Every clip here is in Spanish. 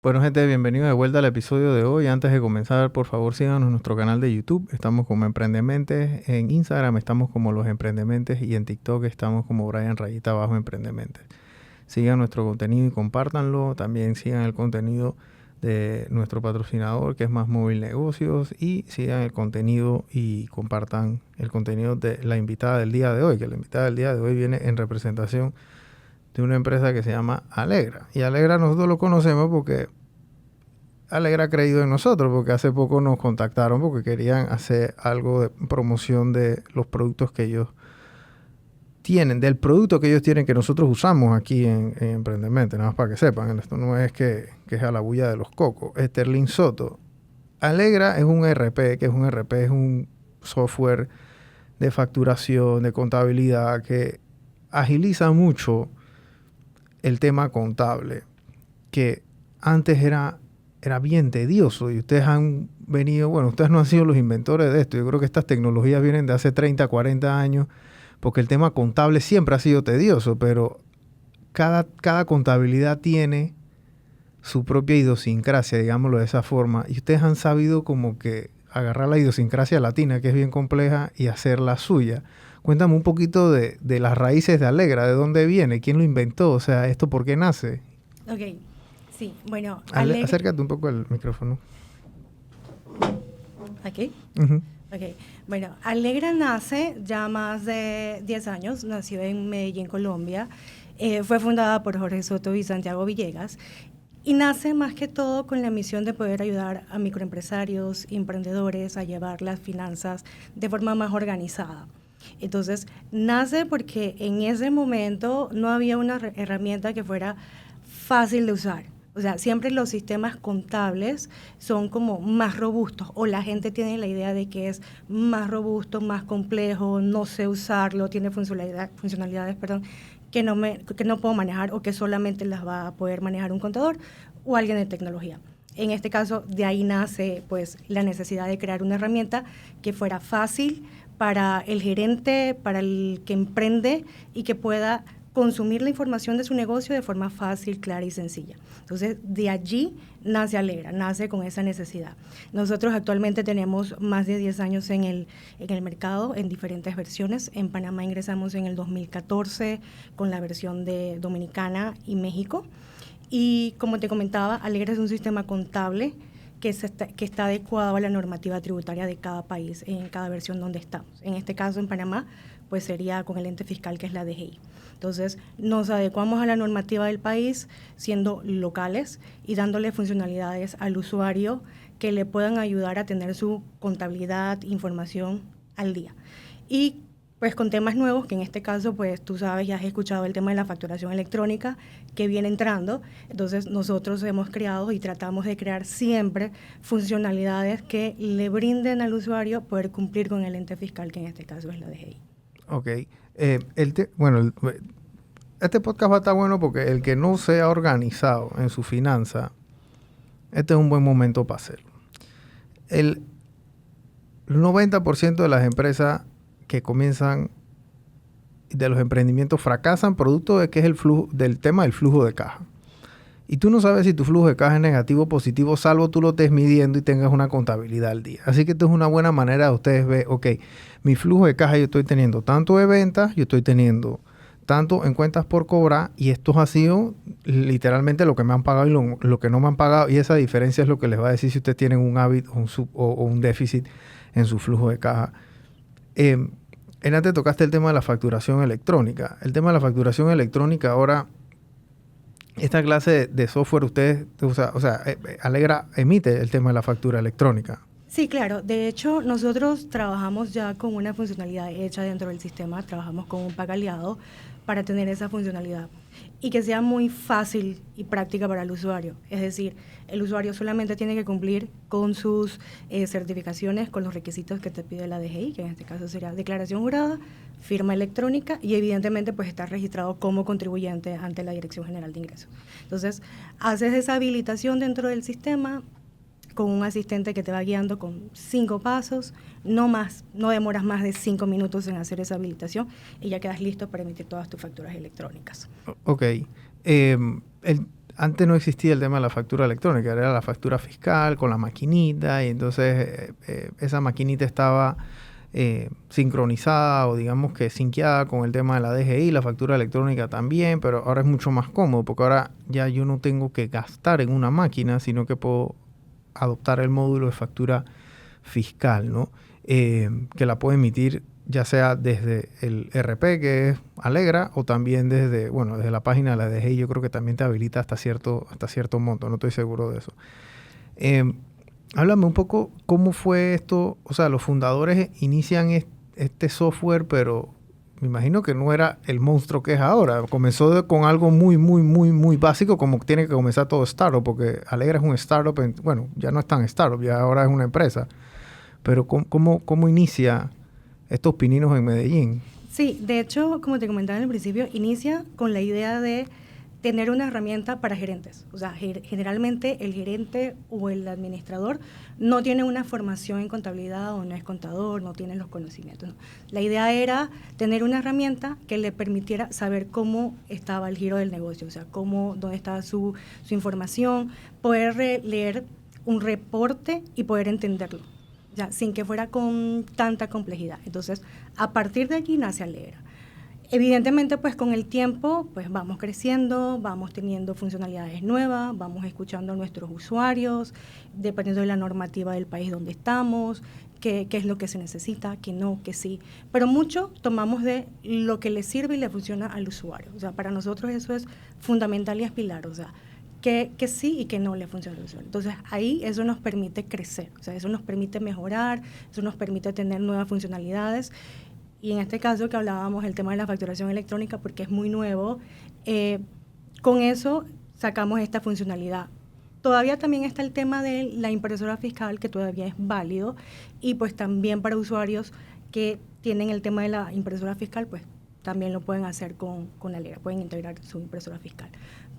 Bueno, gente, bienvenidos de vuelta al episodio de hoy. Antes de comenzar, por favor, síganos en nuestro canal de YouTube. Estamos como Emprendementes. En Instagram estamos como Los Emprendementes y en TikTok estamos como Brian Rayita Abajo Emprendementes. Sigan nuestro contenido y compártanlo. También sigan el contenido de nuestro patrocinador, que es Más Móvil Negocios, y sigan el contenido y compartan el contenido de la invitada del día de hoy, que la invitada del día de hoy viene en representación de una empresa que se llama Alegra. Y Alegra nosotros lo conocemos porque Alegra ha creído en nosotros, porque hace poco nos contactaron porque querían hacer algo de promoción de los productos que ellos tienen, del producto que ellos tienen que nosotros usamos aquí en Emprendement, nada más para que sepan. Esto no es que es a la bulla de los cocos. Sterling Soto. Alegra es un ERP, que es un ERP, es un software de facturación, de contabilidad, que agiliza mucho el tema contable, que antes era bien tedioso y ustedes han venido, bueno, ustedes no han sido los inventores de esto. Yo creo que estas tecnologías vienen de hace 30, 40 años, porque el tema contable siempre ha sido tedioso, pero cada contabilidad tiene su propia idiosincrasia, digámoslo de esa forma, y ustedes han sabido como que agarrar la idiosincrasia latina, que es bien compleja, y hacerla suya. Cuéntame un poquito de las raíces de Alegra, de dónde viene, quién lo inventó, o sea, esto por qué nace. Ok, sí, bueno, Acércate un poco al micrófono. aquí. Uh-huh. Ok, bueno, Alegra nace ya más de 10 años, nació en Medellín, Colombia, fue fundada por Jorge Soto y Santiago Villegas y nace más que todo con la misión de poder ayudar a microempresarios, emprendedores a llevar las finanzas de forma más organizada. Entonces, nace porque en ese momento no había una herramienta que fuera fácil de usar. O sea, siempre los sistemas contables son como más robustos o la gente tiene la idea de que es más robusto, más complejo, no sé usarlo, tiene funcionalidades, que no puedo manejar o que solamente las va a poder manejar un contador o alguien de tecnología. En este caso, de ahí nace pues la necesidad de crear una herramienta que fuera fácil para el gerente, para el que emprende y que pueda consumir la información de su negocio de forma fácil, clara y sencilla. Entonces, de allí nace Alegra, nace con esa necesidad. Nosotros actualmente tenemos más de 10 años en el mercado, en diferentes versiones. En Panamá ingresamos en el 2014 con la versión de Dominicana y México. Y como te comentaba, Alegra es un sistema contable que está adecuado a la normativa tributaria de cada país, en cada versión donde estamos. En este caso, en Panamá, pues sería con el ente fiscal que es la DGI. Entonces, nos adecuamos a la normativa del país siendo locales y dándole funcionalidades al usuario que le puedan ayudar a tener su contabilidad, información al día. Y pues con temas nuevos, que en este caso, pues tú sabes, ya has escuchado el tema de la facturación electrónica que viene entrando. Entonces, nosotros hemos creado y tratamos de crear siempre funcionalidades que le brinden al usuario poder cumplir con el ente fiscal, que en este caso es la DGI. Ok. Este podcast va a estar bueno porque el que no se ha organizado en su finanza, este es un buen momento para hacerlo. El 90% de las empresas que comienzan, de los emprendimientos, fracasan producto de que es el flujo, del tema del flujo de caja. Y tú no sabes si tu flujo de caja es negativo o positivo, salvo tú lo estés midiendo y tengas una contabilidad al día. Así que esto es una buena manera de ustedes ver, ok, mi flujo de caja yo estoy teniendo tanto de ventas, yo estoy teniendo tanto en cuentas por cobrar, y esto ha sido literalmente lo que me han pagado y lo que no me han pagado, y esa diferencia es lo que les va a decir si ustedes tienen un hábito o un déficit en su flujo de caja. Antes tocaste el tema de la facturación electrónica. El tema de la facturación electrónica ahora, esta clase de software, ustedes, Alegra emite el tema de la factura electrónica. Sí, claro. De hecho, nosotros trabajamos ya con una funcionalidad hecha dentro del sistema, trabajamos con un pack aliado para tener esa funcionalidad y que sea muy fácil y práctica para el usuario. Es decir, el usuario solamente tiene que cumplir con sus certificaciones, con los requisitos que te pide la DGI, que en este caso sería declaración jurada, firma electrónica y evidentemente pues estar registrado como contribuyente ante la Dirección General de Ingresos. Entonces, haces esa habilitación dentro del sistema con un asistente que te va guiando con 5 pasos, no demoras más de 5 minutos en hacer esa habilitación y ya quedas listo para emitir todas tus facturas electrónicas. Ok. antes no existía el tema de la factura electrónica, era la factura fiscal con la maquinita y entonces esa maquinita estaba sincronizada o digamos que sinqueada con el tema de la DGI, la factura electrónica también, pero ahora es mucho más cómodo porque ahora ya yo no tengo que gastar en una máquina, sino que puedo adoptar el módulo de factura fiscal, ¿no? Que la puedo emitir ya sea desde el RP, que es Alegra, o también desde la página de la DGI. Yo creo que también te habilita hasta cierto monto, no estoy seguro de eso. Háblame un poco cómo fue esto, o sea, los fundadores inician este software, pero me imagino que no era el monstruo que es ahora. Comenzó con algo muy, muy, muy, muy básico, como tiene que comenzar todo startup, porque Alegra es un startup, ya no es tan startup, ya ahora es una empresa. Pero ¿cómo inicia estos pininos en Medellín? Sí, de hecho, como te comentaba en el principio, inicia con la idea de tener una herramienta para gerentes. O sea, generalmente el gerente o el administrador no tiene una formación en contabilidad o no es contador, no tiene los conocimientos, ¿no? La idea era tener una herramienta que le permitiera saber cómo estaba el giro del negocio, o sea, dónde estaba su información, poder leer un reporte y poder entenderlo, ya, sin que fuera con tanta complejidad. Entonces, a partir de aquí nace Alegra. Evidentemente, pues con el tiempo, pues vamos creciendo, vamos teniendo funcionalidades nuevas, vamos escuchando a nuestros usuarios, dependiendo de la normativa del país donde estamos, qué es lo que se necesita, qué no, qué sí. Pero mucho tomamos de lo que le sirve y le funciona al usuario. O sea, para nosotros eso es fundamental y es pilar, o sea, que sí y que no le funciona al usuario. Entonces, ahí eso nos permite crecer, o sea, eso nos permite mejorar, eso nos permite tener nuevas funcionalidades. Y en este caso que hablábamos el tema de la facturación electrónica, porque es muy nuevo, con eso sacamos esta funcionalidad. Todavía también está el tema de la impresora fiscal, que todavía es válido, y pues también para usuarios que tienen el tema de la impresora fiscal, pues también lo pueden hacer con Alegra, pueden integrar su impresora fiscal.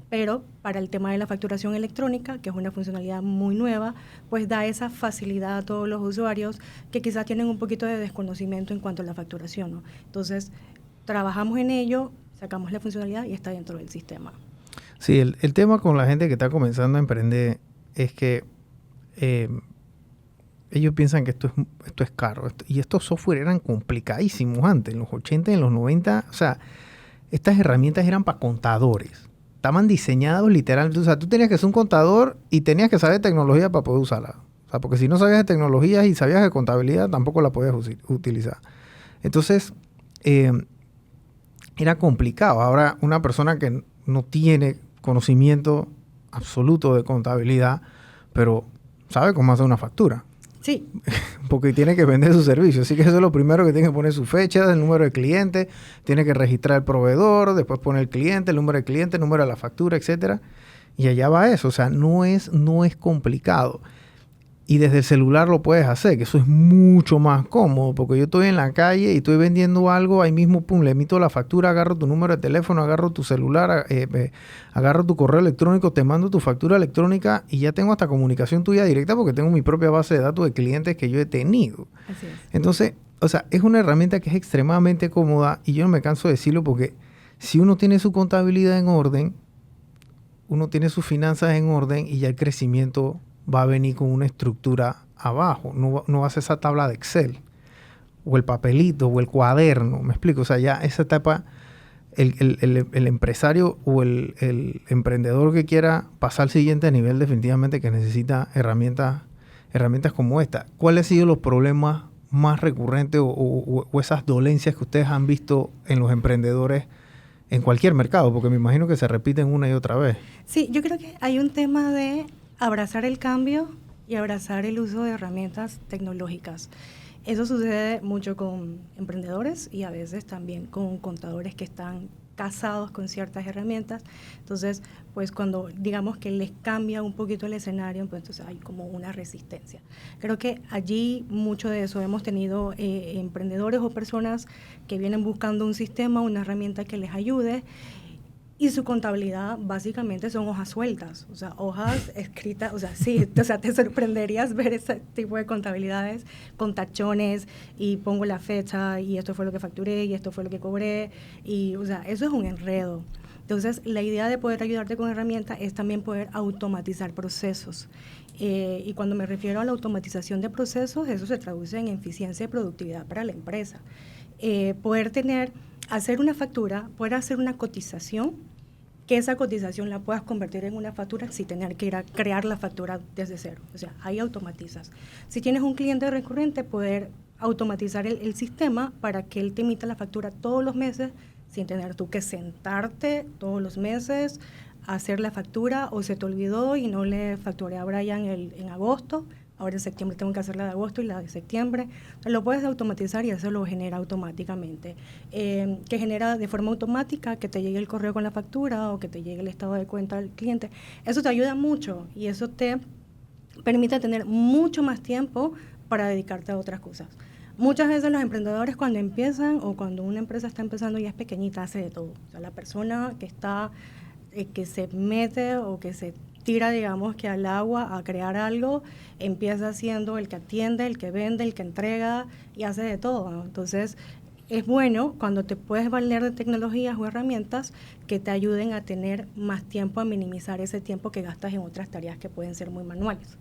Pero para el tema de la facturación electrónica, que es una funcionalidad muy nueva, pues da esa facilidad a todos los usuarios que quizás tienen un poquito de desconocimiento en cuanto a la facturación, ¿no? Entonces, trabajamos en ello, sacamos la funcionalidad y está dentro del sistema. Sí, el tema con la gente que está comenzando a emprender es que ellos piensan que esto es caro. Y estos software eran complicadísimos antes, en los 80 y en los 90. O sea, estas herramientas eran para contadores. Estaban diseñados literalmente. O sea, tú tenías que ser un contador y tenías que saber tecnología para poder usarla. O sea, porque si no sabías de tecnología y sabías de contabilidad, tampoco la podías utilizar. Entonces, era complicado. Ahora, una persona que no tiene conocimiento absoluto de contabilidad, pero sabe cómo hacer una factura. Sí. Porque tiene que vender su servicio. Así que eso es lo primero que tiene que poner su fecha, el número de cliente, tiene que registrar el proveedor, después poner el cliente, el número de cliente, el número de la factura, etcétera. Y allá va eso. O sea, no es complicado. Y desde el celular lo puedes hacer, que eso es mucho más cómodo, porque yo estoy en la calle y estoy vendiendo algo, ahí mismo, pum, le emito la factura, agarro tu número de teléfono, agarro tu celular, agarro tu correo electrónico, te mando tu factura electrónica y ya tengo hasta comunicación tuya directa porque tengo mi propia base de datos de clientes que yo he tenido. Así es. Entonces, o sea, es una herramienta que es extremadamente cómoda y yo no me canso de decirlo porque si uno tiene su contabilidad en orden, uno tiene sus finanzas en orden y ya el crecimiento va a venir con una estructura abajo. No va a ser esa tabla de Excel o el papelito o el cuaderno. ¿Me explico? O sea, ya esa etapa, el empresario o el emprendedor que quiera pasar al siguiente nivel definitivamente que necesita herramientas como esta. ¿Cuáles han sido los problemas más recurrentes o esas dolencias que ustedes han visto en los emprendedores en cualquier mercado? Porque me imagino que se repiten una y otra vez. Sí, yo creo que hay un tema de abrazar el cambio y abrazar el uso de herramientas tecnológicas. Eso sucede mucho con emprendedores y a veces también con contadores que están casados con ciertas herramientas. Entonces, pues cuando digamos que les cambia un poquito el escenario, pues entonces hay como una resistencia. Creo que allí mucho de eso hemos tenido emprendedores o personas que vienen buscando un sistema, una herramienta que les ayude. Y su contabilidad básicamente son hojas sueltas, o sea, hojas escritas, o sea, sí, o sea, te sorprenderías ver ese tipo de contabilidades con tachones y pongo la fecha y esto fue lo que facturé y esto fue lo que cobré y, o sea, eso es un enredo. Entonces, la idea de poder ayudarte con herramientas es también poder automatizar procesos. Y cuando me refiero a la automatización de procesos, eso se traduce en eficiencia y productividad para la empresa. Poder hacer una factura, poder hacer una cotización, que esa cotización la puedas convertir en una factura sin tener que ir a crear la factura desde cero. O sea, ahí automatizas. Si tienes un cliente recurrente, poder automatizar el sistema para que él te emita la factura todos los meses sin tener tú que sentarte todos los meses a hacer la factura, o se te olvidó y no le facturé a Brian en agosto. Ahora en septiembre tengo que hacer la de agosto y la de septiembre. Lo puedes automatizar y eso lo genera automáticamente. Que genera de forma automática que te llegue el correo con la factura o que te llegue el estado de cuenta del cliente. Eso te ayuda mucho y eso te permite tener mucho más tiempo para dedicarte a otras cosas. Muchas veces los emprendedores cuando empiezan o cuando una empresa está empezando y es pequeñita, hace de todo. O sea, la persona que se mete o que se tira, digamos, que al agua a crear algo, empieza siendo el que atiende, el que vende, el que entrega y hace de todo, ¿no? Entonces, es bueno cuando te puedes valer de tecnologías o herramientas que te ayuden a tener más tiempo, a minimizar ese tiempo que gastas en otras tareas que pueden ser muy manuales.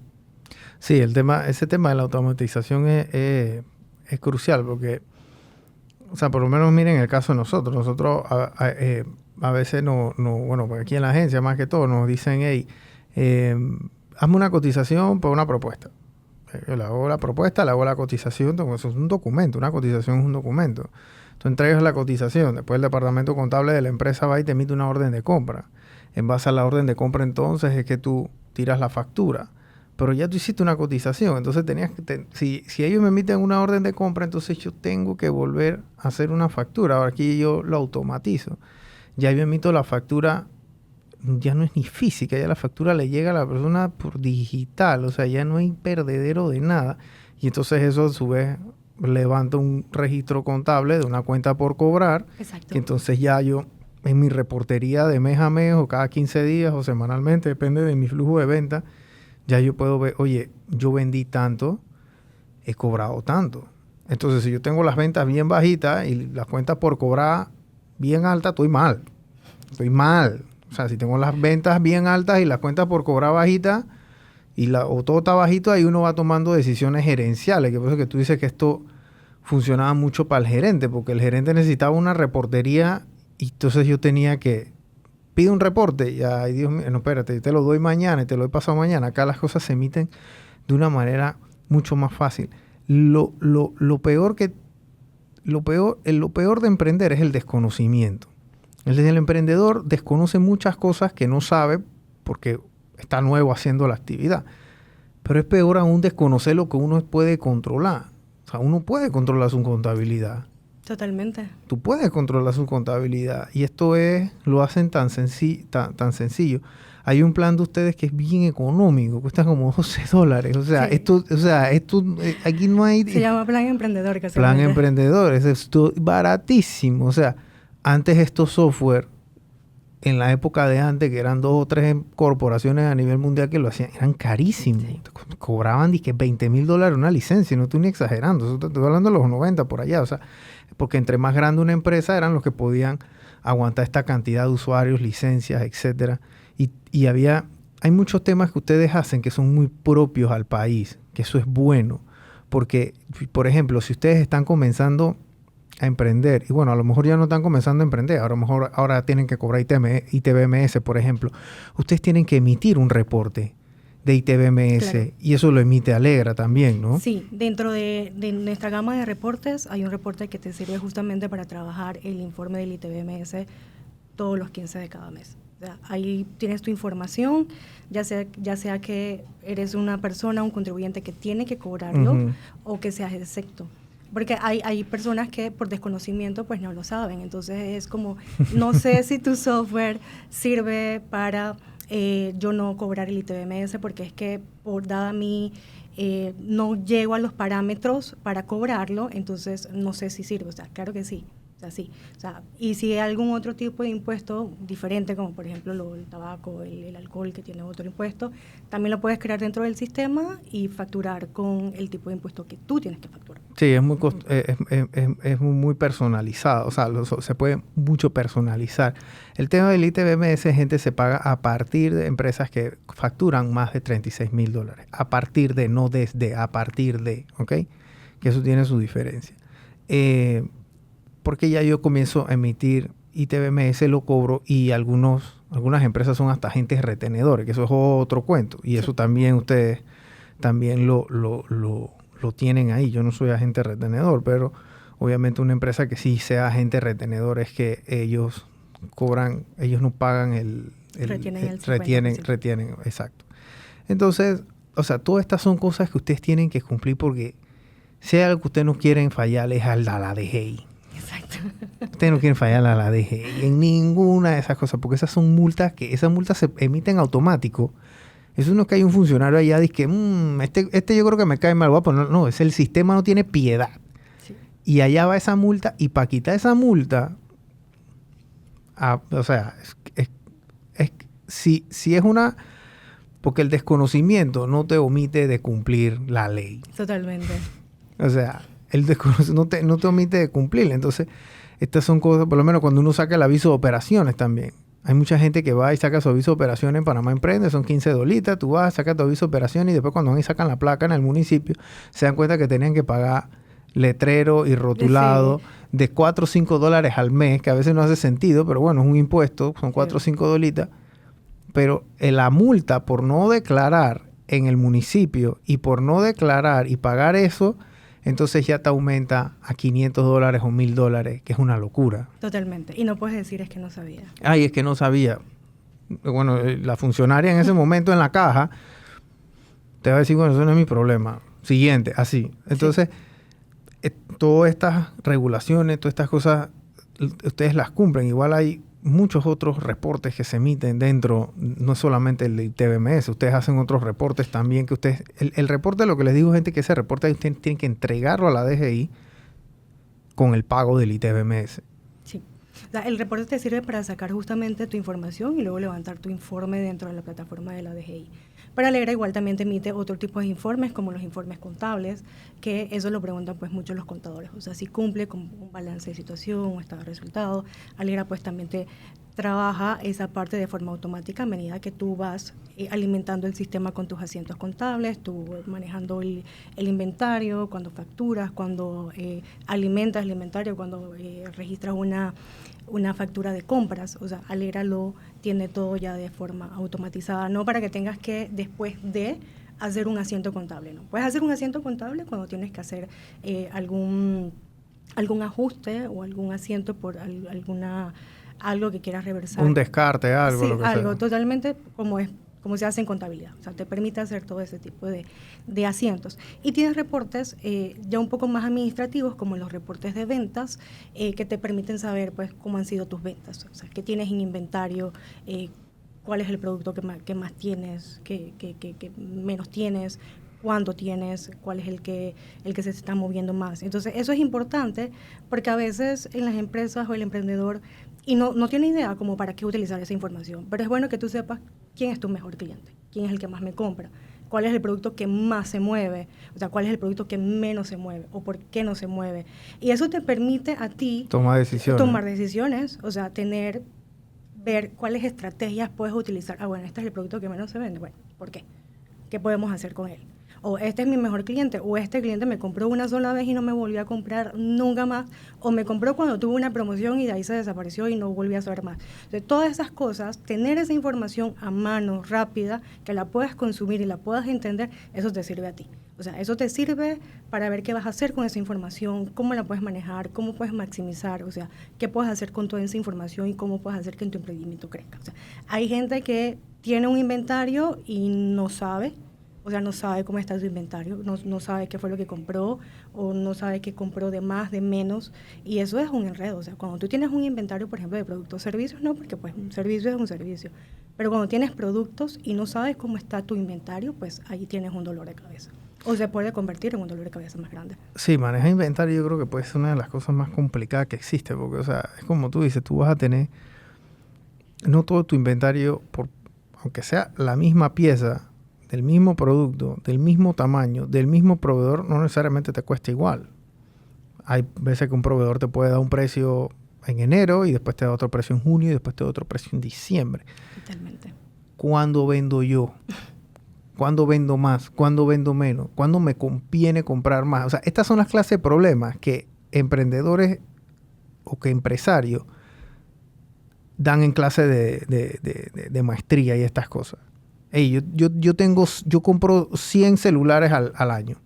Sí, ese tema de la automatización es crucial porque, o sea, por lo menos miren el caso de nosotros a veces bueno, pues aquí en la agencia más que todo nos dicen, hey, hazme una cotización por una propuesta. Yo le hago la propuesta, le hago la cotización, eso es un documento, una cotización es un documento. Tú entregas la cotización, después el departamento contable de la empresa va y te emite una orden de compra. En base a la orden de compra entonces es que tú tiras la factura. Pero ya tú hiciste una cotización, entonces si ellos me emiten una orden de compra, entonces yo tengo que volver a hacer una factura. Ahora aquí yo lo automatizo. Ya yo emito la factura, ya no es ni física, ya la factura le llega a la persona por digital, o sea, ya no hay perdedero de nada. Y entonces eso a su vez levanta un registro contable de una cuenta por cobrar. Exacto. Que entonces ya yo en mi reportería de mes a mes o cada 15 días o semanalmente, depende de mi flujo de venta, ya yo puedo ver, oye, yo vendí tanto, he cobrado tanto. Entonces, si yo tengo las ventas bien bajitas y las cuentas por cobrar bien altas, estoy mal. O sea, si tengo las ventas bien altas y las cuentas por cobrar bajitas o todo está bajito, ahí uno va tomando decisiones gerenciales. Que por eso que tú dices que esto funcionaba mucho para el gerente, porque el gerente necesitaba una reportería y entonces yo tenía que pide un reporte y ay Dios mío, no, espérate, te lo doy mañana y te lo doy pasado mañana. Acá las cosas se emiten de una manera mucho más fácil. Lo peor de emprender es el desconocimiento. El emprendedor desconoce muchas cosas que no sabe porque está nuevo haciendo la actividad. Pero es peor aún desconocer lo que uno puede controlar. O sea, uno puede controlar su contabilidad. Totalmente. Tú puedes controlar su contabilidad y esto lo hacen tan sencillo. Hay un plan de ustedes que es bien económico, cuesta como $12. O sea, sí. Aquí no hay... Se llama Plan Emprendedor. Plan Emprendedor, es baratísimo. O sea, antes estos software, en la época de antes, que eran 2 o 3 corporaciones a nivel mundial que lo hacían, eran carísimos. Sí. Cobraban $20,000 una licencia, no estoy ni exagerando. Eso estoy hablando de los 90 por allá. O sea, porque entre más grande una empresa eran los que podían aguantar esta cantidad de usuarios, licencias, etcétera. Y hay muchos temas que ustedes hacen que son muy propios al país, que eso es bueno. Porque, por ejemplo, si ustedes están comenzando a emprender, y bueno, a lo mejor ya no están comenzando a emprender, a lo mejor ahora tienen que cobrar ITBMS, por ejemplo, ustedes tienen que emitir un reporte de ITBMS, claro. Y eso lo emite Alegra también, ¿no? Sí, dentro de nuestra gama de reportes hay un reporte que te sirve justamente para trabajar el informe del ITBMS todos los 15 de cada mes. O sea, ahí tienes tu información, ya sea que eres una persona, un contribuyente que tiene que cobrarlo o que seas excepto. Porque hay personas que por desconocimiento pues no lo saben. Entonces es como, no sé si tu software sirve para yo no cobrar el ITBMS porque es que dada mi no llego a los parámetros para cobrarlo, entonces no sé si sirve. O sea, claro que sí. O sea, sí. O sea, y si hay algún otro tipo de impuesto diferente, como por ejemplo el tabaco, el alcohol, que tiene otro impuesto, también lo puedes crear dentro del sistema y facturar con el tipo de impuesto que tú tienes que facturar. Sí, es muy personalizado, o sea, se puede mucho personalizar. El tema del ITBMS, gente, se paga a partir de empresas que facturan más de $36,000. A partir de, no desde, a partir de, ¿ok? Que eso tiene su diferencia. Porque ya yo comienzo a emitir ITBMS, lo cobro, y algunas empresas son hasta agentes retenedores, que eso es otro cuento. Y eso también ustedes también lo tienen ahí. Yo no soy agente retenedor, pero obviamente una empresa que sí sea agente retenedor es que ellos cobran, ellos no pagan retienen, exacto. Entonces, o sea, todas estas son cosas que ustedes tienen que cumplir, porque si hay algo que ustedes no quieren fallar es a la DGI. Exacto. Ustedes no quieren fallar a la DGI en ninguna de esas cosas, porque esas multas se emiten automático. Eso no es que hay un funcionario allá dice que este yo creo que me cae mal, guapo. No, es el sistema, no tiene piedad. Sí. Y allá va esa multa, y para quitar esa multa, o sea, si es una... Porque el desconocimiento no te omite de cumplir la ley. Totalmente. O sea, el desconocimiento no te omite de cumplirla. Entonces, estas son cosas, por lo menos cuando uno saca el aviso de operaciones también. Hay mucha gente que va y saca su aviso de operaciones en Panamá Emprende, son $15, tú vas, sacas tu aviso de operaciones, y después cuando van y sacan la placa en el municipio, se dan cuenta que tenían que pagar letrero y rotulado de $4 o $5 al mes, que a veces no hace sentido, pero bueno, es un impuesto, son $4 o $5. Pero la multa por no declarar en el municipio y por no declarar y pagar eso, entonces ya te aumenta a $500 o $1,000, que es una locura. Totalmente. Y no puedes decir es que no sabía. Ay, es que no sabía. Bueno, la funcionaria en ese momento en la caja te va a decir, bueno, eso no es mi problema. Siguiente, así. Entonces, todas estas regulaciones, todas estas cosas, ustedes las cumplen. Igual hay muchos otros reportes que se emiten dentro, no solamente el ITBMS, ustedes hacen otros reportes también que ustedes, el reporte, lo que les digo, gente, que ese reporte ustedes tienen que entregarlo a la DGI con el pago del ITBMS. Sí. O sea, el reporte te sirve para sacar justamente tu información y luego levantar tu informe dentro de la plataforma de la DGI. Pero Alegra igual también te emite otro tipo de informes, como los informes contables, que eso lo preguntan pues mucho los contadores. O sea, si cumple con un balance de situación, un estado de resultado. Alegra pues también te trabaja esa parte de forma automática a medida que tú vas alimentando el sistema con tus asientos contables, tú manejando el inventario, cuando facturas, cuando alimentas el inventario, cuando registras una factura de compras. O sea, Alegra lo tiene todo ya de forma automatizada, no para que tengas que después de hacer un asiento contable, ¿no? Puedes hacer un asiento contable cuando tienes que hacer algún ajuste o algún asiento por algo que quieras reversar. Un descarte, algo. Sí, lo que algo sea. Totalmente como se hace en contabilidad. O sea, te permite hacer todo ese tipo de asientos. Y tienes reportes ya un poco más administrativos, como los reportes de ventas, que te permiten saber pues cómo han sido tus ventas. O sea, qué tienes en inventario, cuál es el producto que más tienes, que menos tienes, cuánto tienes, cuál es el que se está moviendo más. Entonces, eso es importante porque a veces en las empresas o el emprendedor y no tiene idea como para qué utilizar esa información, pero es bueno que tú sepas quién es tu mejor cliente, quién es el que más me compra, cuál es el producto que más se mueve, o sea, cuál es el producto que menos se mueve o por qué no se mueve. Y eso te permite a ti tomar decisiones, o sea, ver cuáles estrategias puedes utilizar. Ah, bueno, este es el producto que menos se vende. Bueno, ¿por qué? ¿Qué podemos hacer con él? O este es mi mejor cliente, o este cliente me compró una sola vez y no me volvió a comprar nunca más, o me compró cuando tuvo una promoción y de ahí se desapareció y no volví a saber más. Entonces, todas esas cosas, tener esa información a mano, rápida, que la puedas consumir y la puedas entender, eso te sirve a ti. O sea, eso te sirve para ver qué vas a hacer con esa información, cómo la puedes manejar, cómo puedes maximizar, o sea, qué puedes hacer con toda esa información y cómo puedes hacer que tu emprendimiento crezca. O sea, hay gente que tiene un inventario y no sabe, o sea, no sabe cómo está su inventario, no sabe qué fue lo que compró, o no sabe qué compró de más, de menos, y eso es un enredo. O sea, cuando tú tienes un inventario, por ejemplo, de productos o servicios, no, porque pues un servicio es un servicio, pero cuando tienes productos y no sabes cómo está tu inventario, pues ahí tienes un dolor de cabeza. O se puede convertir en un dolor de cabeza más grande. Sí, manejar inventario yo creo que puede ser una de las cosas más complicadas que existe, porque, o sea, es como tú dices, tú vas a tener, no todo tu inventario, aunque sea la misma pieza, del mismo producto, del mismo tamaño, del mismo proveedor, no necesariamente te cuesta igual. Hay veces que un proveedor te puede dar un precio en enero y después te da otro precio en junio y después te da otro precio en diciembre. Totalmente. ¿Cuándo vendo yo? ¿Cuándo vendo más? ¿Cuándo vendo menos? ¿Cuándo me conviene comprar más? O sea, estas son las clases de problemas que emprendedores o que empresarios dan en clase de maestría y estas cosas. Hey, yo compro 100 celulares al año.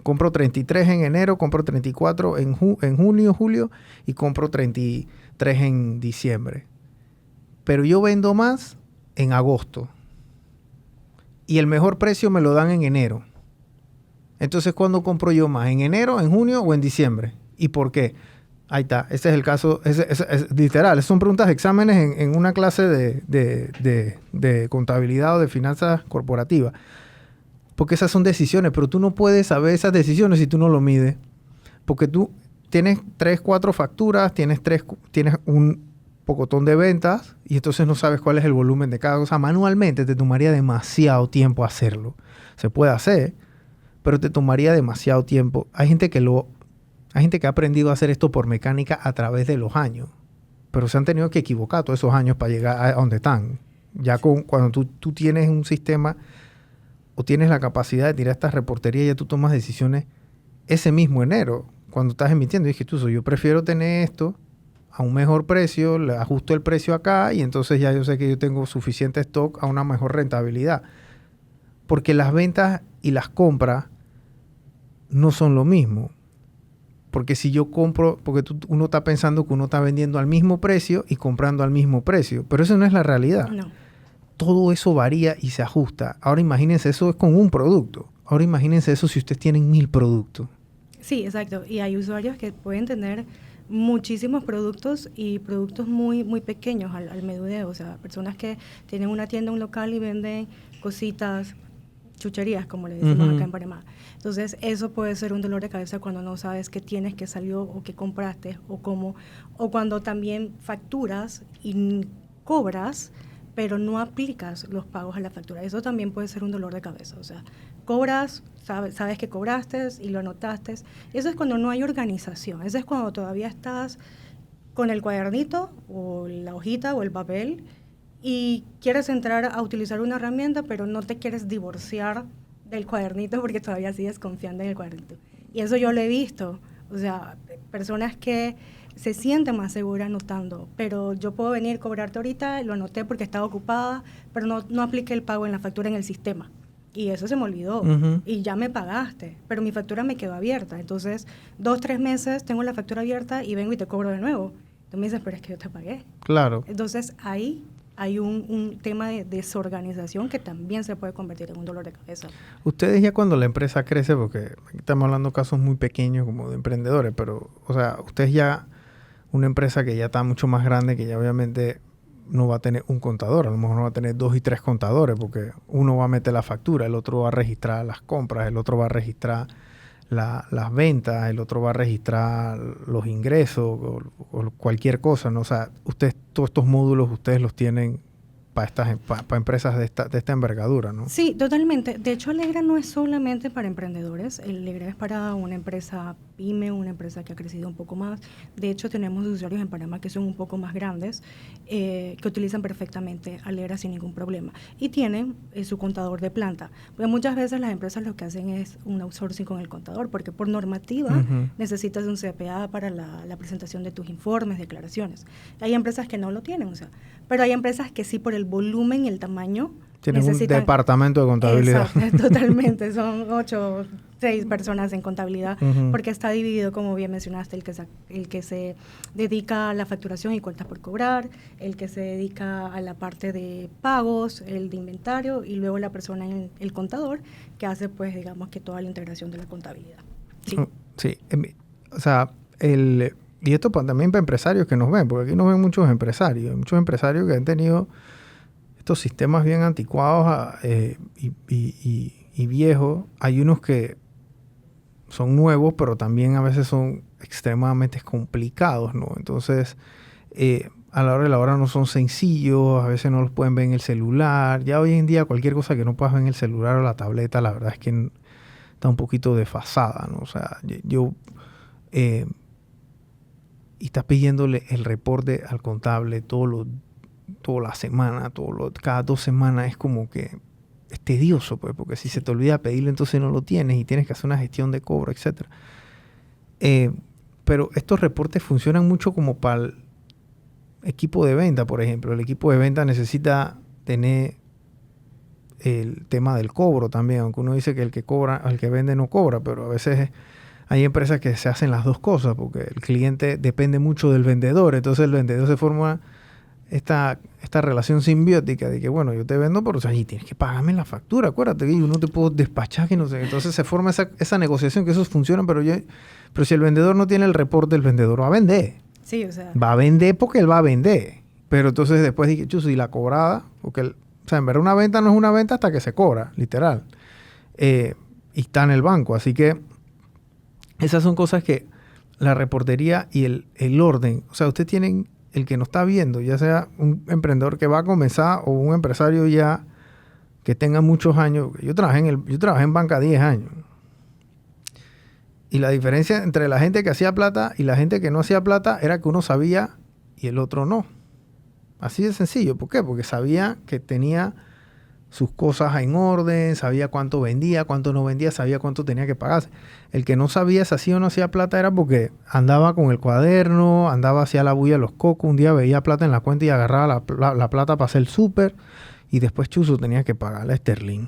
Compro 33 en enero, compro 34 en junio, julio y compro 33 en diciembre. Pero yo vendo más en agosto. Y el mejor precio me lo dan en enero. Entonces, ¿cuándo compro yo más? ¿En enero, en junio o en diciembre? ¿Y por qué? Ahí está. Ese es el caso. Es literal. Son preguntas de exámenes en una clase de contabilidad o de finanzas corporativas. Porque esas son decisiones. Pero tú no puedes saber esas decisiones si tú no lo mides. Porque tú tienes 3, 4 facturas, tienes un pocotón de ventas y entonces no sabes cuál es el volumen de cada cosa. Manualmente te tomaría demasiado tiempo hacerlo. Se puede hacer, pero te tomaría demasiado tiempo. Hay gente que ha aprendido a hacer esto por mecánica a través de los años, pero se han tenido que equivocar todos esos años para llegar a donde están. Ya cuando tú tienes un sistema o tienes la capacidad de tirar estas reporterías, ya tú tomas decisiones ese mismo enero, cuando estás emitiendo. Y dije, yo prefiero tener esto a un mejor precio, le ajusto el precio acá y entonces ya yo sé que yo tengo suficiente stock a una mejor rentabilidad. Porque las ventas y las compras no son lo mismo. Porque si yo compro, porque uno está pensando que uno está vendiendo al mismo precio y comprando al mismo precio, pero eso no es la realidad. No. Todo eso varía y se ajusta. Ahora imagínense, eso es con un producto. Ahora imagínense eso si ustedes tienen 1000 productos. Sí, exacto. Y hay usuarios que pueden tener muchísimos productos y productos muy, muy pequeños al menudeo. O sea, personas que tienen una tienda, un local y venden cositas, chucherías, como le decimos acá en Panamá. Entonces, eso puede ser un dolor de cabeza cuando no sabes qué tienes, qué salió o qué compraste o cómo. O cuando también facturas y cobras, pero no aplicas los pagos a la factura. Eso también puede ser un dolor de cabeza. O sea, cobras, sabes que cobraste y lo anotaste. Eso es cuando no hay organización. Eso es cuando todavía estás con el cuadernito o la hojita o el papel y quieres entrar a utilizar una herramienta, pero no te quieres divorciar del cuadernito porque todavía sigues confiando en el cuadernito. Y eso yo lo he visto. O sea, personas que se sienten más seguras anotando, pero yo puedo venir, cobrarte ahorita, lo anoté porque estaba ocupada, pero no apliqué el pago en la factura en el sistema. Y eso se me olvidó. Y ya me pagaste, pero mi factura me quedó abierta. Entonces, 2, 3 meses tengo la factura abierta y vengo y te cobro de nuevo. Tú me dices, pero es que yo te pagué. Claro. Entonces, ahí hay un tema de desorganización que también se puede convertir en un dolor de cabeza. Ustedes ya cuando la empresa crece, porque aquí estamos hablando de casos muy pequeños como de emprendedores, pero, o sea, ustedes ya, una empresa que ya está mucho más grande, que ya obviamente no va a tener un contador, a lo mejor no va a tener 2 y 3 contadores, porque uno va a meter la factura, el otro va a registrar las compras, el otro va a registrar las ventas, el otro va a registrar los ingresos o cualquier cosa, ¿no? O sea, todos estos módulos ustedes los tienen para empresas de esta envergadura, ¿no? Sí, totalmente. De hecho, Alegra no es solamente para emprendedores. Alegra es para una empresa pyme, una empresa que ha crecido un poco más. De hecho, tenemos usuarios en Panamá que son un poco más grandes, que utilizan perfectamente Alegra sin ningún problema. Y tienen su contador de planta. Porque muchas veces las empresas lo que hacen es un outsourcing con el contador, porque por normativa necesitas un CPA para la presentación de tus informes, declaraciones. Hay empresas que no lo tienen, o sea, pero hay empresas que sí por el volumen y el tamaño tienen un departamento de contabilidad. Exacto, totalmente. Son 8, 6 personas en contabilidad, porque está dividido, como bien mencionaste, el que se dedica a la facturación y cuentas por cobrar, el que se dedica a la parte de pagos, el de inventario, y luego la persona, el contador, que hace, pues, digamos que toda la integración de la contabilidad. Sí. Sí. O sea, y esto también para empresarios que nos ven, porque aquí nos ven muchos empresarios que han tenido estos sistemas bien anticuados y y viejos. Hay unos que son nuevos, pero también a veces son extremadamente complicados, ¿no? Entonces, a la hora de la hora no son sencillos, a veces no los pueden ver en el celular. Ya hoy en día cualquier cosa que no puedas ver en el celular o la tableta, la verdad es que está un poquito desfasada, ¿no? O sea, y estás pidiéndole el reporte al contable toda la semana, cada 2 semanas, es como que es tedioso, pues, porque si se te olvida pedirlo, entonces no lo tienes y tienes que hacer una gestión de cobro, etc. Pero estos reportes funcionan mucho como para el equipo de venta, por ejemplo. El equipo de venta necesita tener el tema del cobro también, aunque uno dice que el que vende no cobra, pero a veces hay empresas que se hacen las dos cosas, porque el cliente depende mucho del vendedor, entonces el vendedor se forma esta relación simbiótica de que, bueno, yo te vendo, pero o sea, y tienes que pagarme la factura, acuérdate que yo no te puedo despachar, que no sé. Entonces se forma esa negociación, que eso funciona, pero si el vendedor no tiene el reporte, el vendedor va a vender. Sí, o sea. Va a vender porque él va a vender. Pero entonces después dije, y la cobrada, porque o sea, en verdad una venta no es una venta hasta que se cobra, literal. Y está en el banco. Así que esas son cosas que la reportería y el orden, o sea, ustedes tienen, el que nos está viendo, ya sea un emprendedor que va a comenzar o un empresario ya que tenga muchos años. Yo trabajé en banca 10 años. Y la diferencia entre la gente que hacía plata y la gente que no hacía plata era que uno sabía y el otro no. Así de sencillo. ¿Por qué? Porque sabía que tenía sus cosas en orden, sabía cuánto vendía, cuánto no vendía, sabía cuánto tenía que pagarse. El que no sabía si hacía o no hacía plata era porque andaba con el cuaderno, andaba hacia la bulla de los cocos, un día veía plata en la cuenta y agarraba la plata para hacer el súper y después chuzo tenía que pagar la Sterling.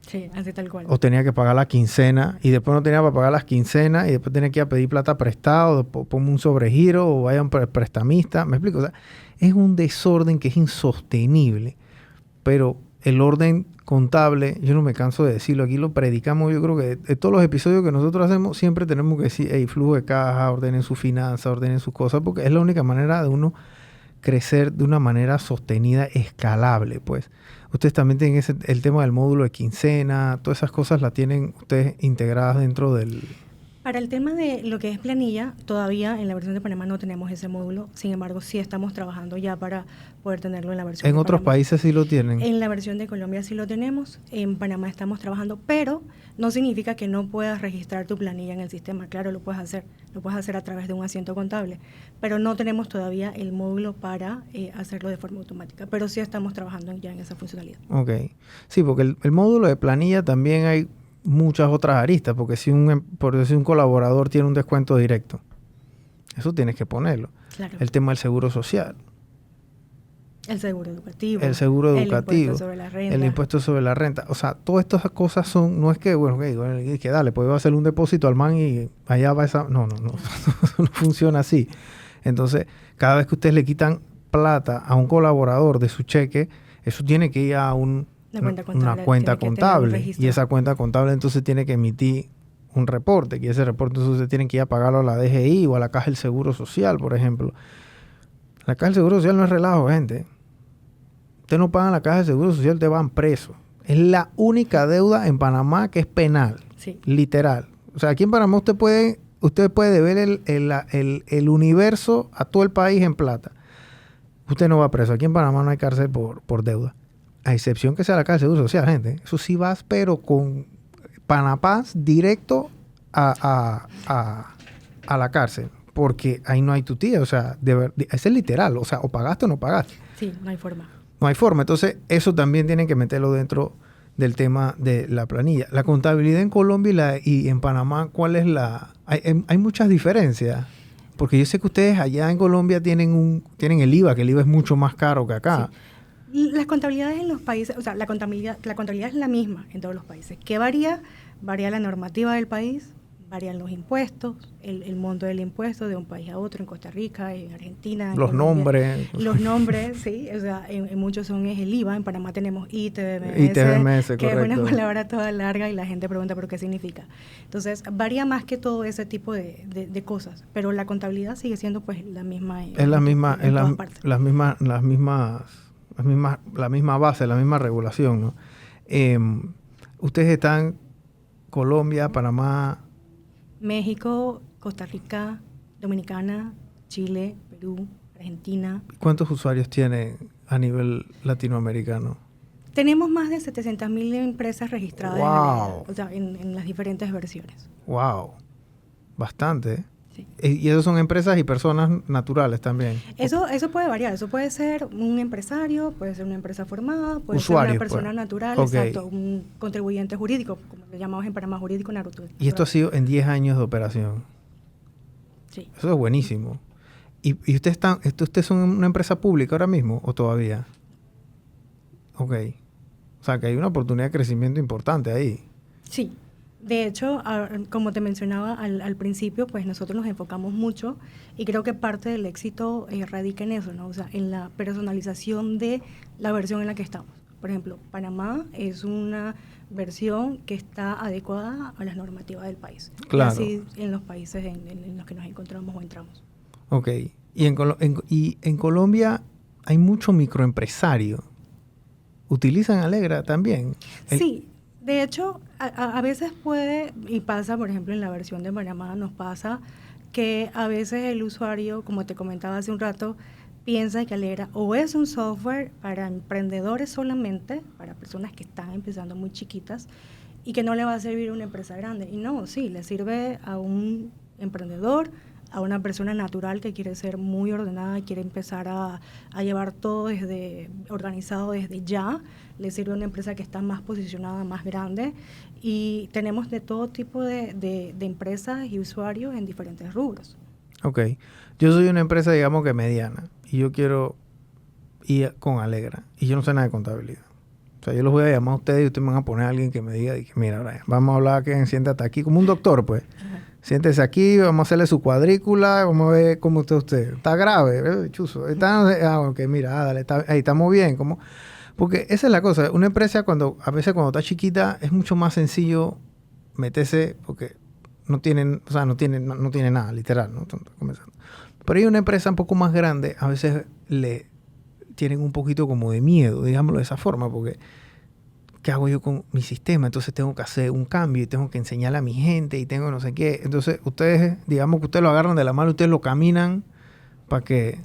Sí, así tal cual. O tenía que pagar la quincena y después no tenía para pagar las quincenas y después tenía que ir a pedir plata prestado, ponme un sobregiro o vaya un prestamista. ¿Me explico? O sea, es un desorden que es insostenible, pero el orden contable, yo no me canso de decirlo, aquí lo predicamos, yo creo que de todos los episodios que nosotros hacemos, siempre tenemos que decir, hey, flujo de caja, ordenen su finanza, ordenen sus cosas, porque es la única manera de uno crecer de una manera sostenida, escalable, pues. Ustedes también tienen el tema del módulo de quincena, todas esas cosas las tienen ustedes integradas dentro del... Para el tema de lo que es planilla, todavía en la versión de Panamá no tenemos ese módulo. Sin embargo, sí estamos trabajando ya para poder tenerlo en la versión de ¿En otros Panamá. países sí lo tienen? En la versión de Colombia sí lo tenemos. En Panamá estamos trabajando, pero no significa que no puedas registrar tu planilla en el sistema. Claro, lo puedes hacer. Lo puedes hacer a través de un asiento contable. Pero no tenemos todavía el módulo para hacerlo de forma automática. Pero sí estamos trabajando ya en esa funcionalidad. Ok. Sí, porque el módulo de planilla también hay muchas otras aristas, porque por decir un colaborador tiene un descuento directo, eso tienes que ponerlo. Claro. El tema del seguro social. El seguro educativo. El seguro educativo. El impuesto sobre la renta. El impuesto sobre la renta. O sea, todas estas cosas son, no es que, bueno, que dale, pues voy a hacer un depósito al man y allá va esa... No funciona así. Entonces, cada vez que ustedes le quitan plata a un colaborador de su cheque, eso tiene que ir a una cuenta contable. Y esa cuenta contable entonces tiene que emitir un reporte, que ese reporte entonces tienen que ir a pagarlo a la DGI o a la Caja del Seguro Social, por ejemplo. La Caja del Seguro Social no es relajo, gente. Usted no paga la Caja del Seguro Social, te van preso. Es la única deuda en Panamá que es penal. Sí. Literal. O sea, aquí en Panamá usted puede deber el universo a todo el país en plata. Usted no va preso. Aquí en Panamá no hay cárcel por deuda. A excepción que sea la Caja del Seguro Social, gente. Eso sí vas, pero con Panapaz directo a la cárcel. Porque ahí no hay tutía. O sea, es literal. O sea, o pagaste o no pagaste. Sí, no hay forma. No hay forma. Entonces, eso también tienen que meterlo dentro del tema de la planilla. La contabilidad en Colombia y en Panamá, ¿cuál es la...? Hay muchas diferencias. Porque yo sé que ustedes allá en Colombia tienen el IVA, que el IVA es mucho más caro que acá. Sí. Las contabilidades en los países, o sea, la contabilidad es la misma en todos los países. ¿Qué varía? Varía la normativa del país, varían los impuestos, el monto del impuesto de un país a otro, en Costa Rica, en Argentina. En los Colombia. nombres. Los nombres, sí. O sea, en muchos son el IVA. En Panamá tenemos ITBMS. ITBMS, que correcto. es una palabra toda larga y la gente pregunta ¿pero qué significa? Entonces, varía más que todo ese tipo de cosas. Pero la contabilidad sigue siendo pues la misma. Es la misma, en todas partes. la misma base, la misma regulación, ¿no? Ustedes están Colombia, Panamá. México, Costa Rica, Dominicana, Chile, Perú, Argentina. ¿Cuántos usuarios tienen a nivel latinoamericano? Tenemos más de 700.000 empresas registradas ¡Wow! o sea, en las diferentes versiones. ¡Wow! Bastante. Sí. Y esas son empresas y personas naturales también. Eso puede variar. Eso puede ser un empresario, puede ser una empresa formada, puede Usuarios, ser una persona pues. natural, Okay. exacto, un contribuyente jurídico, como le llamamos en Panamá, jurídico Naruto. Y esto ha sido en 10 años de operación. Sí. Eso es buenísimo. ¿Y ustedes son una empresa pública ahora mismo o todavía? Ok. O sea, que hay una oportunidad de crecimiento importante ahí. Sí. De hecho, como te mencionaba al principio, pues nosotros nos enfocamos mucho y creo que parte del éxito radica en eso, ¿no? O sea, en la personalización de la versión en la que estamos. Por ejemplo, Panamá es una versión que está adecuada a las normativas del país. Claro. Y así en los países en los que nos encontramos o entramos. Ok. Y en Colombia hay mucho microempresario. ¿Utilizan Alegra también? Sí. De hecho, a veces puede, y pasa, por ejemplo, en la versión de Panamá, nos pasa que a veces el usuario, como te comentaba hace un rato, piensa que Alegra o es un software para emprendedores solamente, para personas que están empezando muy chiquitas, y que no le va a servir a una empresa grande. Y no, sí, le sirve a un emprendedor, a una persona natural que quiere ser muy ordenada y quiere empezar a llevar todo organizado desde ya. Le sirve a una empresa que está más posicionada, más grande, y tenemos de todo tipo de empresas y usuarios en diferentes rubros. Ok. Yo soy una empresa, digamos que mediana, y yo quiero ir con Alegra, y yo no sé nada de contabilidad. O sea, yo los voy a llamar a ustedes y ustedes me van a poner a alguien que me diga, mira, Brian, vamos a hablar, que siéntate aquí, como un doctor, pues. Ajá. Siéntese aquí, vamos a hacerle su cuadrícula, vamos a ver cómo está usted. Está grave, chuzo. Ok, mira, dale, ahí estamos bien. ¿Cómo? Porque esa es la cosa. Una empresa, a veces cuando está chiquita, es mucho más sencillo meterse, porque no tiene nada, literal, ¿no? Comenzando. Pero hay una empresa un poco más grande, a veces le tienen un poquito como de miedo, digámoslo de esa forma, porque ¿qué hago yo con mi sistema? Entonces tengo que hacer un cambio y tengo que enseñarle a mi gente y tengo no sé qué. Entonces ustedes, digamos que ustedes lo agarran de la mano, ustedes lo caminan para que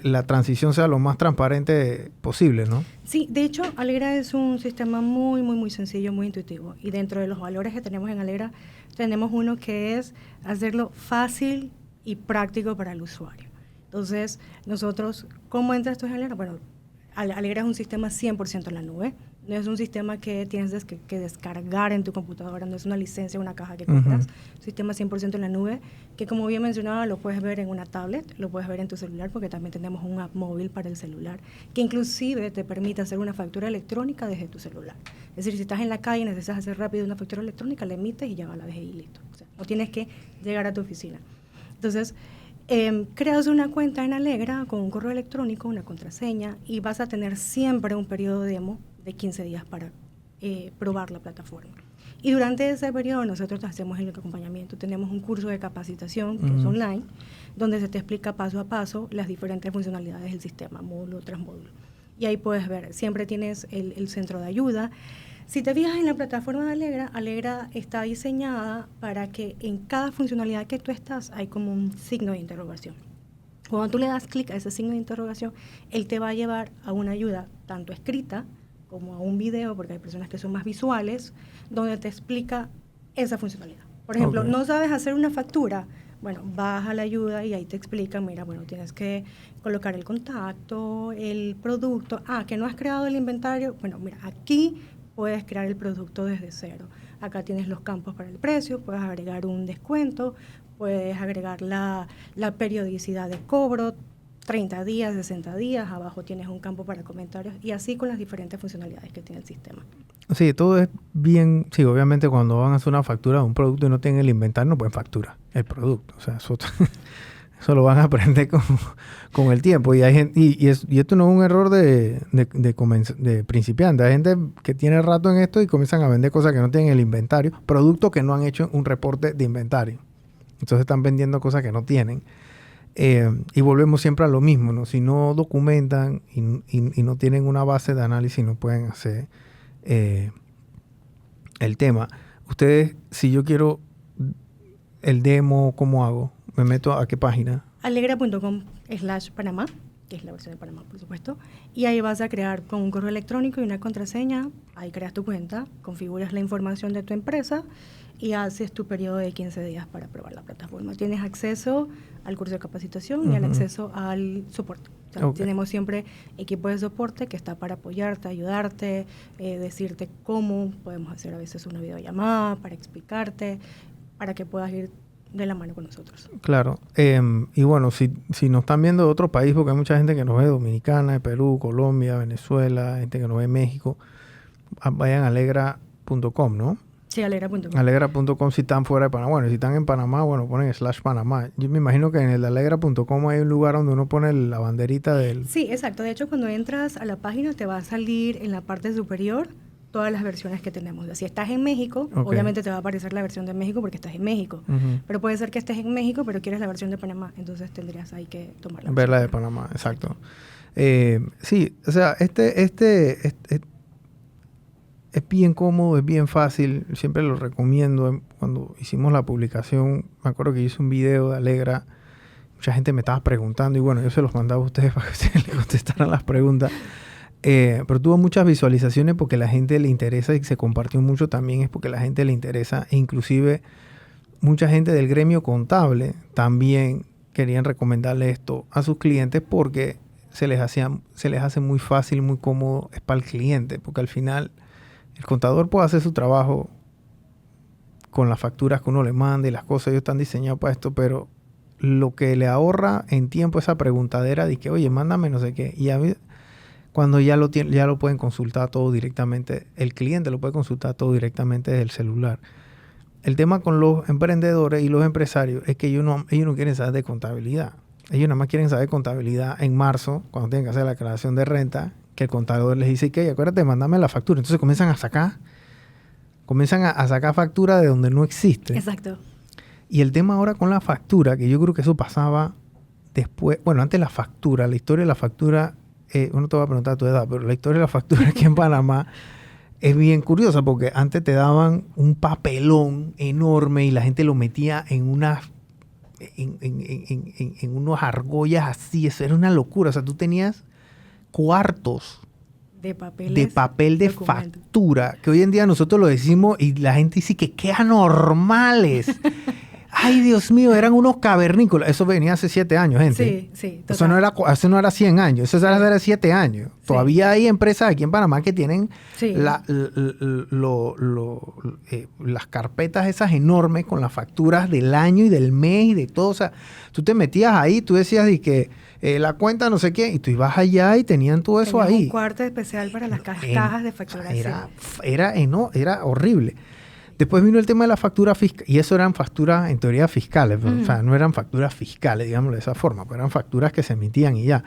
la transición sea lo más transparente posible, ¿no? Sí, de hecho, Alegra es un sistema muy, muy, muy sencillo, muy intuitivo. Y dentro de los valores que tenemos en Alegra, tenemos uno que es hacerlo fácil y práctico para el usuario. Entonces, nosotros, ¿cómo entras tú en Alegra? Bueno, Alegra es un sistema 100% en la nube. No es un sistema que tienes que descargar en tu computadora, no es una licencia, una caja que compras. Un sistema 100% en la nube, que como bien mencionaba, lo puedes ver en una tablet, lo puedes ver en tu celular, porque también tenemos un app móvil para el celular, que inclusive te permite hacer una factura electrónica desde tu celular. Es decir, si estás en la calle y necesitas hacer rápido una factura electrónica, la emites y ya va a la vez y listo. O sea, no tienes que llegar a tu oficina. Entonces, creas una cuenta en Alegra con un correo electrónico, una contraseña, y vas a tener siempre un periodo demo de 15 días para probar la plataforma. Y durante ese periodo nosotros hacemos el acompañamiento. Tenemos un curso de capacitación que es online, donde se te explica paso a paso las diferentes funcionalidades del sistema, módulo tras módulo. Y ahí puedes ver, siempre tienes el centro de ayuda. Si te fijas en la plataforma de Alegra, Alegra está diseñada para que en cada funcionalidad que tú estás hay como un signo de interrogación. Cuando tú le das clic a ese signo de interrogación, él te va a llevar a una ayuda tanto escrita como a un video, porque hay personas que son más visuales, donde te explica esa funcionalidad. Por ejemplo, ¿no sabes hacer una factura? Bueno, vas a la ayuda y ahí te explica, mira, bueno, tienes que colocar el contacto, el producto. Que no has creado el inventario. Bueno, mira, aquí puedes crear el producto desde cero. Acá tienes los campos para el precio, puedes agregar un descuento, puedes agregar la periodicidad de cobro, 30 días, 60 días, abajo tienes un campo para comentarios y así con las diferentes funcionalidades que tiene el sistema. Sí, todo es bien, sí, obviamente cuando van a hacer una factura de un producto y no tienen el inventario, no pueden facturar el producto, o sea, eso lo van a aprender con el tiempo y hay gente, y esto no es un error de principiante, hay gente que tiene rato en esto y comienzan a vender cosas que no tienen el inventario, productos que no han hecho un reporte de inventario, entonces están vendiendo cosas que no tienen. Y volvemos siempre a lo mismo, ¿no? Si no documentan y no tienen una base de análisis, no pueden hacer el tema. Ustedes, si yo quiero el demo, ¿cómo hago? ¿Me meto a qué página? alegra.com/Panamá, que es la versión de Panamá, por supuesto. Y ahí vas a crear con un correo electrónico y una contraseña. Ahí creas tu cuenta, configuras la información de tu empresa y haces tu periodo de 15 días para probar la plataforma. Tienes acceso al curso de capacitación y al acceso al soporte. O sea, tenemos siempre equipo de soporte que está para apoyarte, ayudarte, decirte cómo podemos hacer a veces una videollamada, para explicarte, para que puedas ir de la mano con nosotros. Claro. Y bueno, si nos están viendo de otro país, porque hay mucha gente que nos ve, Dominicana, de Perú, Colombia, Venezuela, gente que nos ve en México, vayan a alegra.com, ¿no? Sí, alegra.com. Alegra.com si están fuera de Panamá. Bueno, si están en Panamá, bueno, ponen /Panamá. Yo me imagino que en el de alegra.com hay un lugar donde uno pone la banderita del... Sí, exacto. De hecho, cuando entras a la página te va a salir en la parte superior todas las versiones que tenemos. Si estás en México, obviamente te va a aparecer la versión de México porque estás en México. Pero puede ser que estés en México, pero quieres la versión de Panamá. Entonces tendrías ahí que tomarla. Ver la de Panamá, exacto. Sí, o sea, es bien cómodo, es bien fácil. Siempre lo recomiendo. Cuando hicimos la publicación, me acuerdo que hice un video de Alegra. Mucha gente me estaba preguntando y bueno, yo se los mandaba a ustedes para que ustedes le contestaran las preguntas. Pero tuvo muchas visualizaciones porque la gente le interesa y se compartió mucho también es porque la gente le interesa. E inclusive mucha gente del gremio contable también querían recomendarle esto a sus clientes porque se les hace muy fácil, muy cómodo, es para el cliente, porque al final el contador puede hacer su trabajo con las facturas que uno le manda y las cosas, ellos están diseñados para esto, pero lo que le ahorra en tiempo esa preguntadera de que, oye, mándame no sé qué, y cuando ya lo pueden consultar todo directamente, el cliente lo puede consultar todo directamente desde el celular. El tema con los emprendedores y los empresarios es que ellos no quieren saber de contabilidad. Ellos nada más quieren saber contabilidad en marzo, cuando tienen que hacer la declaración de renta, que el contador les dice que acuérdate, mándame la factura. Entonces comienzan a sacar factura de donde no existe. Exacto. Y el tema ahora con la factura, que yo creo que eso pasaba después, bueno, antes la factura, la historia de la factura, uno te va a preguntar tu edad, pero la historia de la factura aquí en Panamá es bien curiosa porque antes te daban un papelón enorme y la gente lo metía en unas argollas así. Eso era una locura. O sea, tú tenías cuartos de papel de factura, que hoy en día nosotros lo decimos y la gente dice que qué anormales. Ay, Dios mío, eran unos cavernícolas. Eso venía hace 7 años, gente. Sí. Eso no era 100 años, eso era 7 años. Sí. Todavía hay empresas aquí en Panamá que tienen las carpetas esas enormes con las facturas del año y del mes y de todo. O sea, tú te metías ahí, tú decías de que la cuenta no sé qué, y tú ibas allá y tenían todo eso ahí. Un cuarto especial para las cajas de facturación. Era horrible. Después vino el tema de la factura fiscal, y eso eran facturas en teoría fiscales, o sea, no eran facturas fiscales, digámoslo de esa forma, pero eran facturas que se emitían y ya.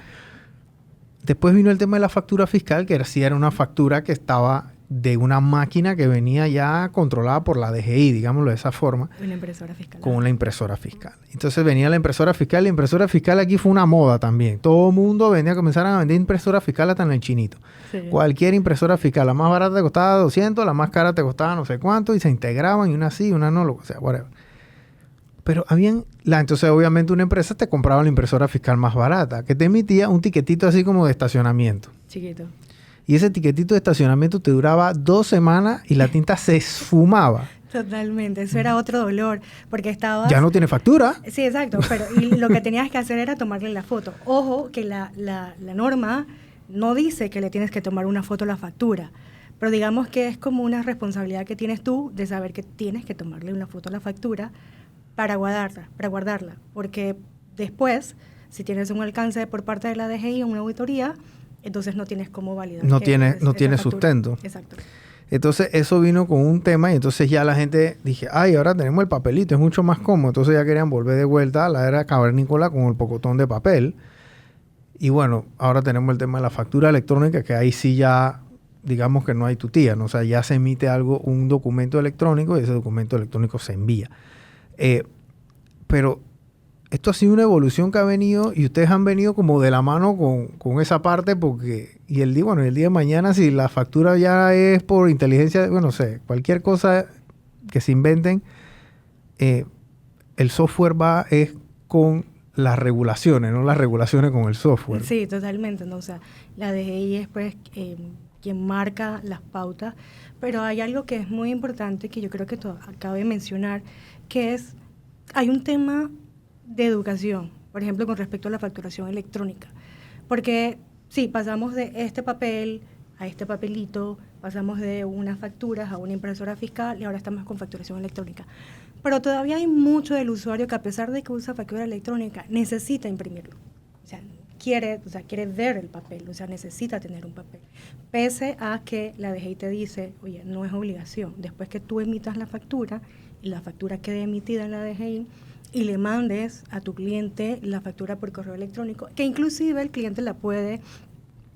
Después vino el tema de la factura fiscal, que sí era una factura que estaba de una máquina que venía ya controlada por la DGI, digámoslo de esa forma. Una impresora fiscal. Con una impresora fiscal. Entonces venía la impresora fiscal. La impresora fiscal aquí fue una moda también. Todo el mundo venía a comenzar a vender impresora fiscal hasta en el chinito. Sí. Cualquier impresora fiscal. La más barata te costaba 200, la más cara te costaba no sé cuánto, y se integraban y una sí, una no, o sea, whatever. Pero entonces obviamente una empresa te compraba la impresora fiscal más barata, que te emitía un tiquetito así como de estacionamiento. Chiquito. Y ese tiquetito de estacionamiento te duraba 2 semanas y la tinta se esfumaba. Totalmente, eso era otro dolor, porque estabas... Ya no tiene factura. Sí, exacto, pero y lo que tenías que hacer era tomarle la foto. Ojo, que la norma no dice que le tienes que tomar una foto a la factura, pero digamos que es como una responsabilidad que tienes tú de saber que tienes que tomarle una foto a la factura para guardarla, porque después, si tienes un alcance por parte de la DGI o una auditoría, entonces no tienes cómo validar. No tiene sustento. Exacto. Entonces eso vino con un tema y entonces ya la gente dije, ay, ahora tenemos el papelito, es mucho más cómodo. Entonces ya querían volver de vuelta a la era cavernícola con el pocotón de papel. Y bueno, ahora tenemos el tema de la factura electrónica, que ahí sí ya, digamos que no hay tutía, ¿no? O sea, ya se emite un documento electrónico y ese documento electrónico se envía. Pero esto ha sido una evolución que ha venido y ustedes han venido como de la mano con esa parte porque, y el día de mañana si la factura ya es por inteligencia, bueno, no sé, cualquier cosa que se inventen, el software es con las regulaciones, no las regulaciones con el software. Sí, totalmente, ¿no? O sea, la DGI es pues quien marca las pautas, pero hay algo que es muy importante que yo creo que cabe mencionar, que es, hay un tema de educación, por ejemplo, con respecto a la facturación electrónica, porque sí, pasamos de este papel a este papelito, pasamos de unas facturas a una impresora fiscal y ahora estamos con facturación electrónica. Pero todavía hay mucho del usuario que a pesar de que usa factura electrónica, necesita imprimirlo. O sea, quiere ver el papel, o sea, necesita tener un papel. Pese a que la DGI te dice, oye, no es obligación. Después que tú emitas la factura y la factura quede emitida en la DGI y le mandes a tu cliente la factura por correo electrónico, que inclusive el cliente la puede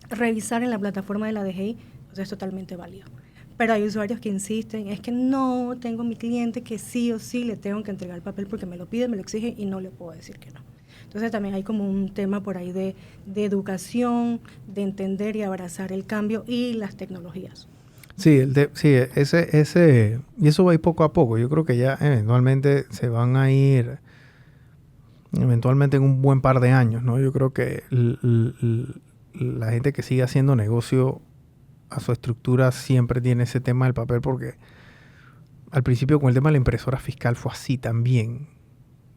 revisar en la plataforma de la DGI, o sea, es totalmente válido. Pero hay usuarios que insisten, es que no, tengo mi cliente que sí o sí le tengo que entregar el papel porque me lo pide, me lo exige y no le puedo decir que no. Entonces también hay como un tema por ahí de educación, de entender y abrazar el cambio y las tecnologías. Sí, ese y eso va a ir poco a poco. Yo creo que ya eventualmente se van a ir, eventualmente en un buen par de años, ¿no? Yo creo que la gente que sigue haciendo negocio a su estructura siempre tiene ese tema del papel porque al principio con el tema de la impresora fiscal fue así también.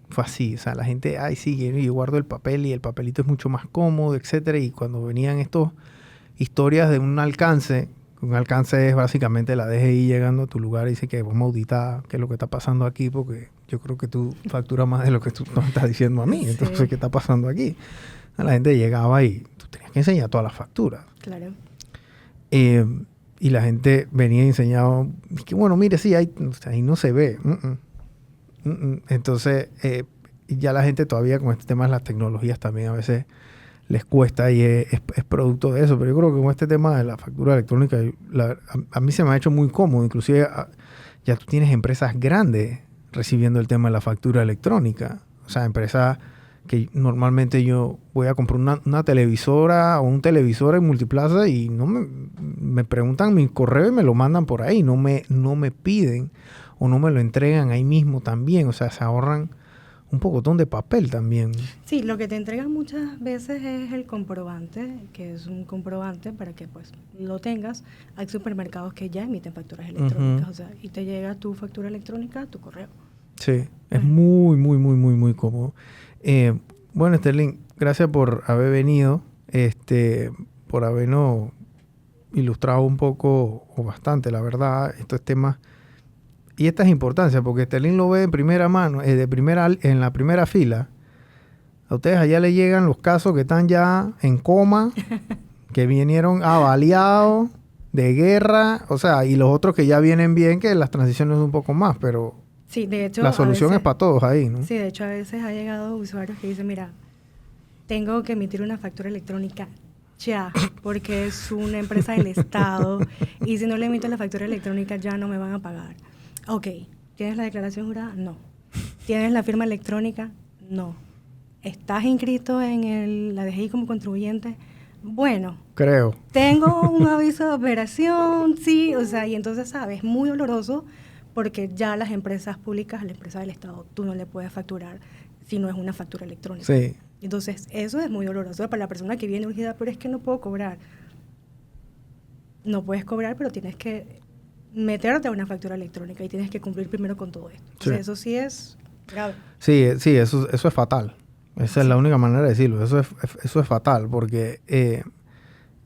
Fue así, o sea, la gente, ay, sí, yo guardo el papel y el papelito es mucho más cómodo, etcétera. Y cuando venían estas historias de un alcance es básicamente la DGI llegando a tu lugar y dice que vamos a auditar qué es lo que está pasando aquí porque yo creo que tú facturas más de lo que tú nos estás diciendo a mí. Entonces, sí. ¿Qué está pasando aquí? La gente llegaba y tú tenías que enseñar todas las facturas. Claro. Y la gente venía y enseñaba que bueno, mire, sí, ahí no se ve. Entonces, ya la gente todavía con este tema de las tecnologías también a veces les cuesta y es producto de eso. Pero yo creo que con este tema de la factura electrónica, a mí se me ha hecho muy cómodo. Inclusive ya tú tienes empresas grandes recibiendo el tema de la factura electrónica. O sea, empresas que normalmente yo voy a comprar una televisora o un televisor en Multiplaza y no me preguntan mi correo y me lo mandan por ahí. No me piden o no me lo entregan ahí mismo también. O sea, se ahorran un pocotón de papel también. Sí, lo que te entregan muchas veces es el comprobante, que es un comprobante para que pues lo tengas. Hay supermercados que ya emiten facturas electrónicas, o sea, y te llega tu factura electrónica a tu correo. Sí, es muy, muy, muy, muy, muy cómodo. Bueno, Sterling, gracias por haber venido, por habernos ilustrado un poco o bastante, la verdad, estos temas y estas importancias, porque Sterling lo ve en primera mano, en la primera fila. A ustedes allá le llegan los casos que están ya en coma, que vinieron avaliados de guerra, o sea, y los otros que ya vienen bien, que las transiciones un poco más, pero sí, de hecho, la solución veces, es para todos ahí, ¿no? Sí, de hecho a veces ha llegado usuarios que dicen, mira, tengo que emitir una factura electrónica ya, porque es una empresa del Estado y si no le emito la factura electrónica ya no me van a pagar. Ok, ¿tienes la declaración jurada? No. ¿Tienes la firma electrónica? No. ¿Estás inscrito en la DGI como contribuyente? Bueno. Creo. Tengo un aviso de operación, sí, o sea, y entonces, ¿sabes? Muy doloroso porque ya las empresas públicas, la empresa del Estado, tú no le puedes facturar si no es una factura electrónica. Sí. Entonces, eso es muy doloroso para la persona que viene urgida, pero es que no puedo cobrar. No puedes cobrar, pero tienes que meterte a una factura electrónica y tienes que cumplir primero con todo esto. Entonces, eso sí es grave. Sí, eso es fatal. Esa es la única manera de decirlo. Eso es fatal porque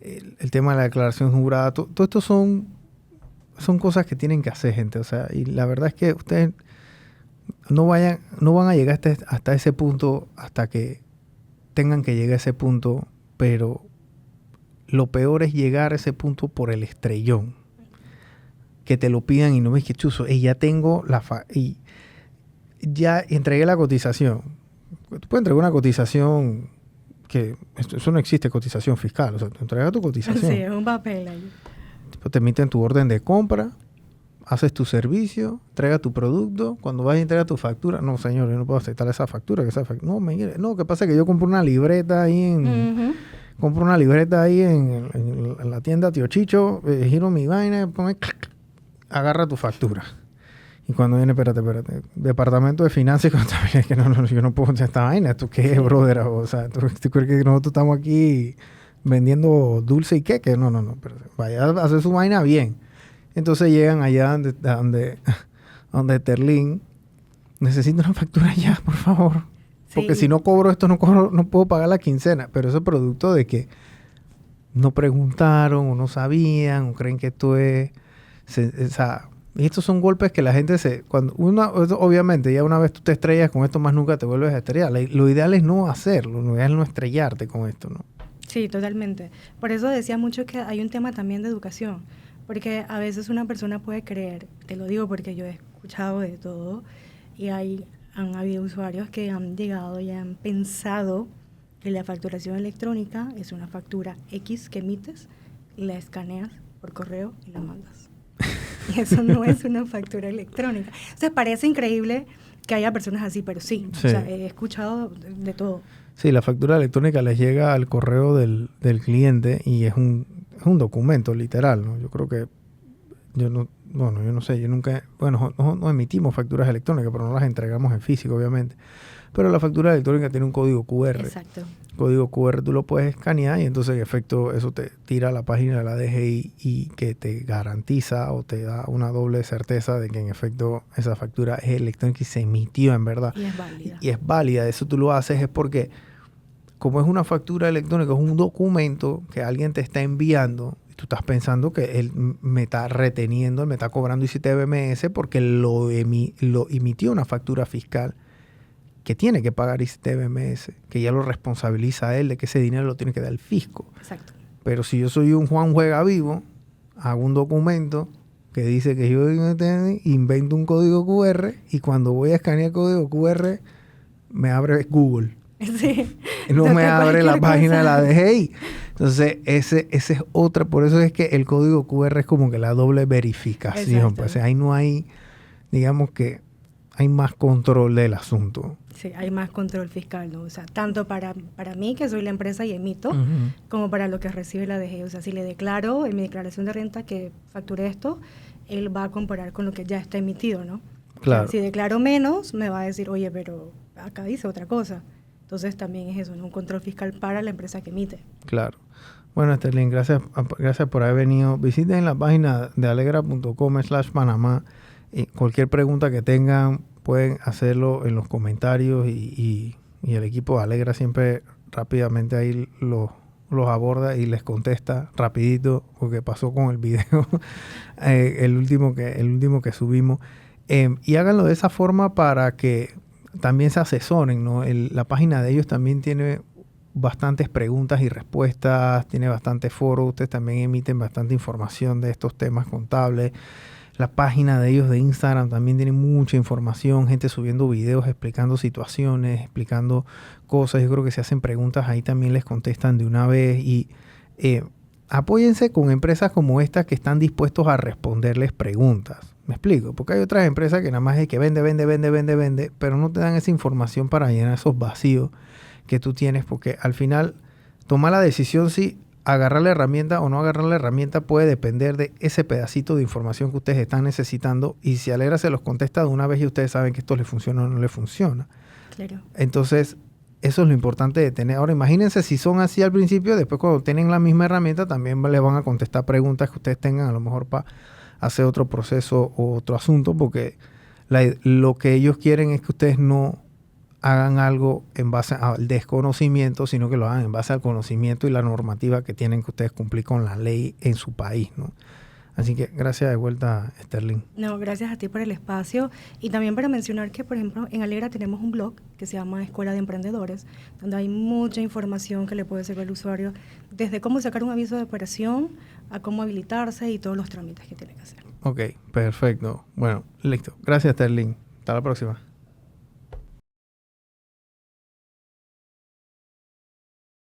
el tema de la declaración jurada, todo esto son cosas que tienen que hacer, gente. O sea, y la verdad es que ustedes no van a llegar hasta ese punto hasta que tengan que llegar a ese punto, pero lo peor es llegar a ese punto por el estrellón. Que te lo pidan y no ves que chuzo, ya tengo y ya entregué la cotización. Tú puedes entregar una cotización que eso no existe, cotización fiscal. O sea, tú entregas tu cotización. Sí, es un papel ahí. Después te emiten tu orden de compra, haces tu servicio, entregas tu producto, cuando vas a entregar tu factura, no señor, yo no puedo aceptar esa factura, no, que pasa que yo compro una libreta ahí en la tienda Tío Chicho, giro mi vaina, agarra tu factura. Y cuando viene, espérate, departamento de finanzas y contabilidad, que no, yo no puedo hacer esta vaina, ¿tú qué es, brother? O sea, ¿tú crees que nosotros estamos aquí vendiendo dulce y queque? No, pero vaya a hacer su vaina bien. Entonces llegan allá donde Terlin, necesito una factura ya, por favor. Porque si no cobro esto, no puedo pagar la quincena. Pero eso es producto de que no preguntaron, o no sabían, o creen que esto es... y estos son golpes que la gente obviamente, ya una vez tú te estrellas con esto, más nunca te vuelves a estrellar. Lo ideal es no hacerlo, lo ideal es no estrellarte con esto, ¿no? Sí, totalmente. Por eso decía mucho que hay un tema también de educación. Porque a veces una persona puede creer, te lo digo porque yo he escuchado de todo, y han habido usuarios que han llegado y han pensado que la facturación electrónica es una factura X que emites, la escaneas por correo y la mandas. Y eso no es una factura electrónica. O sea, parece increíble que haya personas así, pero sí. O sea, he escuchado de todo. Sí, la factura electrónica les llega al correo del cliente y es un documento literal, ¿no? Yo creo que yo no sé, no emitimos facturas electrónicas, pero no las entregamos en físico, obviamente. Pero la factura electrónica tiene un código QR. Exacto. Código QR tú lo puedes escanear y entonces en efecto eso te tira a la página de la DGI y que te garantiza o te da una doble certeza de que en efecto esa factura es electrónica y se emitió en verdad. Y es válida. Y es válida. Eso tú lo haces es porque como es una factura electrónica, es un documento que alguien te está enviando, tú estás pensando que él me está reteniendo, me está cobrando ICTBMS porque lo emitió una factura fiscal que tiene que pagar ICTBMS, que ya lo responsabiliza a él de que ese dinero lo tiene que dar el fisco. Exacto. Pero si yo soy un Juan Juega Vivo, hago un documento que dice que yo invento un código QR y cuando voy a escanear el código QR me abre Google. Sí. No me abre la página de la DGI. Entonces, ese es otra. Por eso es que el código QR es como que la doble verificación. Pues ahí no hay, digamos que hay más control del asunto. Sí, hay más control fiscal, ¿no? O sea, tanto para mí, que soy la empresa y emito, como para lo que recibe la DGI. O sea, si le declaro en mi declaración de renta que facturé esto, él va a comparar con lo que ya está emitido, ¿no? Claro. O sea, si declaro menos, me va a decir, oye, pero acá dice otra cosa. Entonces también es eso, ¿no? Un control fiscal para la empresa que emite. Claro. Bueno, Terlin, gracias por haber venido. Visiten la página de alegra.com/Panamá. Cualquier pregunta que tengan pueden hacerlo en los comentarios y el equipo de Alegra siempre rápidamente ahí los aborda y les contesta rapidito, porque pasó con el video, el último que subimos. Y háganlo de esa forma para que también se asesoren, ¿no? La página de ellos también tiene bastantes preguntas y respuestas, tiene bastantes foros, ustedes también emiten bastante información de estos temas contables. La página de ellos de Instagram también tiene mucha información, gente subiendo videos, explicando situaciones, explicando cosas. Yo creo que si hacen preguntas ahí también les contestan de una vez y apóyense con empresas como estas que están dispuestos a responderles preguntas. ¿Me explico? Porque hay otras empresas que nada más es que vende, pero no te dan esa información para llenar esos vacíos que tú tienes, porque al final tomar la decisión si agarrar la herramienta o no agarrar la herramienta puede depender de ese pedacito de información que ustedes están necesitando, y si Alegra se los contesta de una vez y ustedes saben que esto les funciona o no les funciona. Claro. Entonces, eso es lo importante de tener. Ahora, imagínense si son así al principio, después cuando tienen la misma herramienta también les van a contestar preguntas que ustedes tengan a lo mejor para hacer otro proceso o otro asunto, porque lo que ellos quieren es que ustedes no hagan algo en base al desconocimiento, sino que lo hagan en base al conocimiento y la normativa que tienen que ustedes cumplir con la ley en su país, ¿no? Así que gracias de vuelta, Sterling. No, gracias a ti por el espacio. Y también para mencionar que, por ejemplo, en Alegra tenemos un blog que se llama Escuela de Emprendedores, donde hay mucha información que le puede servir al usuario, desde cómo sacar un aviso de operación a cómo habilitarse y todos los trámites que tiene que hacer. Ok, perfecto. Bueno, listo. Gracias, Sterling. Hasta la próxima.